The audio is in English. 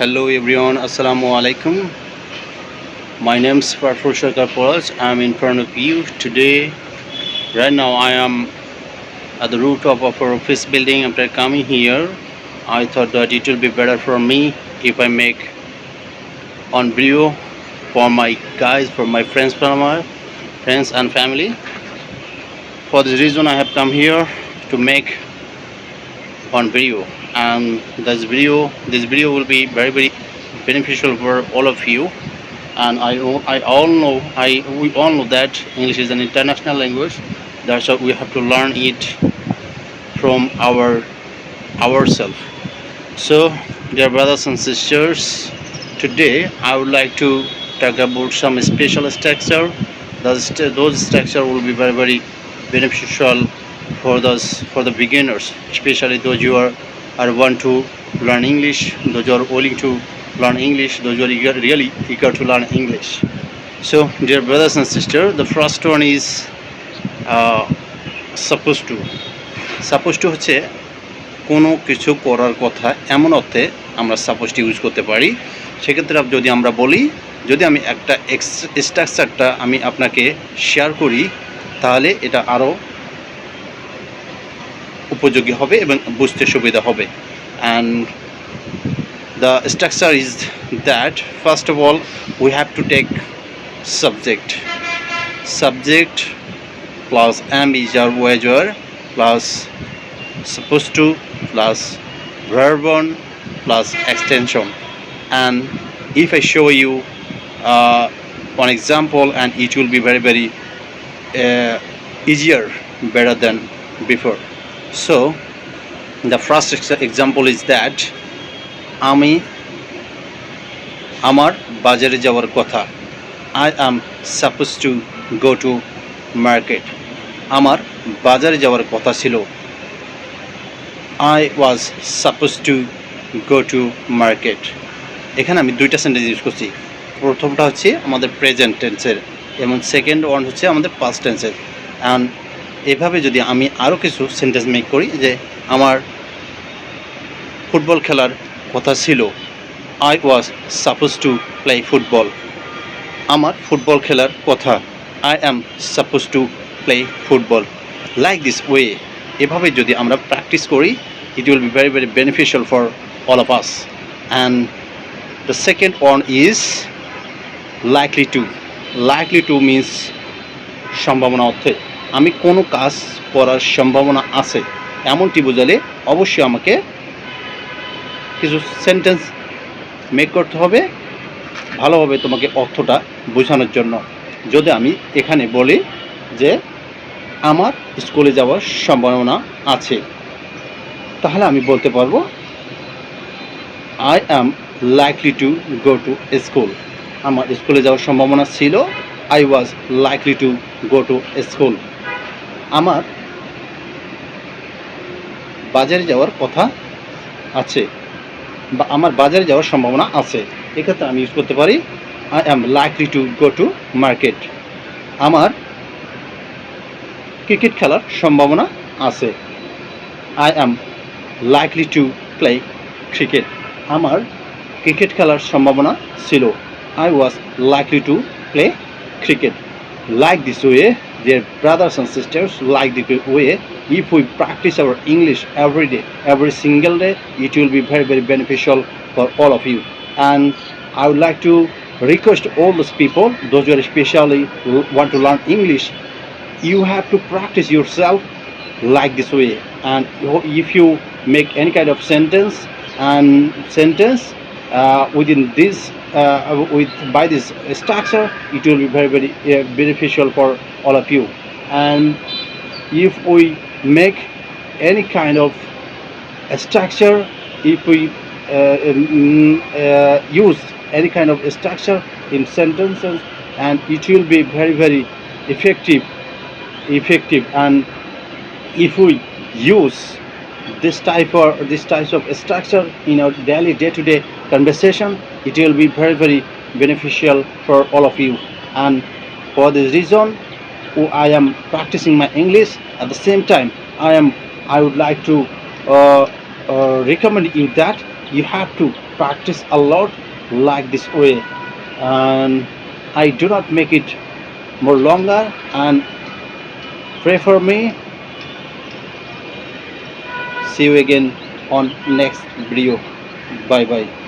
Hello everyone, Assalamu alaikum. My name is Farfur Shakar Poraj. I am in front of you today. Right now I am at the rooftop of our office building. After coming here, I thought that it will be better for me if I make on video for my guys, for my friends, for my friends and family. For this reason I have come here to make on video, and this video will be very beneficial for all of you. And we all know that English is an international language. That's why we have to learn it from ourselves. So, dear brothers and sisters, today I would like to talk about some special structure. Those structure will be very beneficial for the beginners, especially those who are want to learn English, those who are willing to learn English, those who are really eager to learn English. So, dear brothers and sisters, the first one is supposed to. Supposed to হচ্ছে কোনো কিছু করার কথা, এমন অর্থে আমরা suppose use করতে পারি। সেক্ষেত্রে যদি আমরা বলি, যদি আমি একটা স্ট্রাকচারটা আমি আপনাকে শেয়ার করি, তাহলে এটা আরও উপযোগী হবে এবং বুঝতে সুবিধা হবে। And the structure is that first of all we have to take subject plus am is our wager plus supposed to plus verb on plus extension. And if I show you one example, and it will be very easier, better than before. So the first example is that আমি আমার বাজারে যাওয়ার কথা, I am supposed to go to market. আমার বাজারে যাওয়ার কথা ছিল, I was supposed to go to market. এখানে আমি দুইটা সেন্টেন্স ইউজ করছি। প্রথমটা হচ্ছে আমাদের প্রেজেন্ট টেন্সের এবং সেকেন্ড ওয়ান হচ্ছে আমাদের পাস্ট টেন্সের। অ্যান্ড এভাবে যদি আমি আরও কিছু সেন্টেন্স মেক করি, যে আমার ফুটবল খেলার কথা ছিল, I was supposed to play football. আমার ফুটবল খেলার কথা, I am supposed to play football. Like this way, এভাবে যদি আমরা প্র্যাকটিস করি, it will be very beneficial for all of us. And the second one is likely to. Likely to means সম্ভাবনা অর্থে, আমি কোনো কাজ করার সম্ভাবনা আছে এমনটি বোঝালে অবশ্যই আমাকে কিছু সেন্টেন্স মেক করতে হবে ভালোভাবে তোমাকে অর্থটা বোঝানোর জন্য। যদি আমি এখানে বলি যে আমার স্কুলে যাওয়ার সম্ভাবনা আছে, তাহলে আমি বলতে পারবো I am likely to go to school. আমার স্কুলে যাওয়ার সম্ভাবনা ছিল, I was likely to go to school. আমার বাজারে যাওয়ার কথা আছে বা আমার বাজারে যাওয়ার সম্ভাবনা আছে, এক্ষেত্রে আমি ইউজ করতে পারি I am likely to go to market. আমার ক্রিকেট খেলার সম্ভাবনা আছে, I am likely to play cricket. আমার ক্রিকেট খেলার সম্ভাবনা ছিল, I was likely to play cricket. Like this way, dear brothers and sisters, like this way, if we practice our English every day, every single day, it will be very beneficial for all of you. And I would like to request all those people, those who especially want to learn English, you have to practice yourself like this way. And if you make any kind of sentence within this by this structure, it will be very beneficial for all of you. And if we make any kind of structure, if we use any kind of structure in sentences, and it will be very effective. And if we use this types of structure in our daily day-to-day conversation, it will be very beneficial for all of you. And for this reason, I am practicing my English. At the same time, I would like to recommend you that you have to practice a lot like this way, and I do not make it more longer. And pray for me. See you again on next video. Bye bye.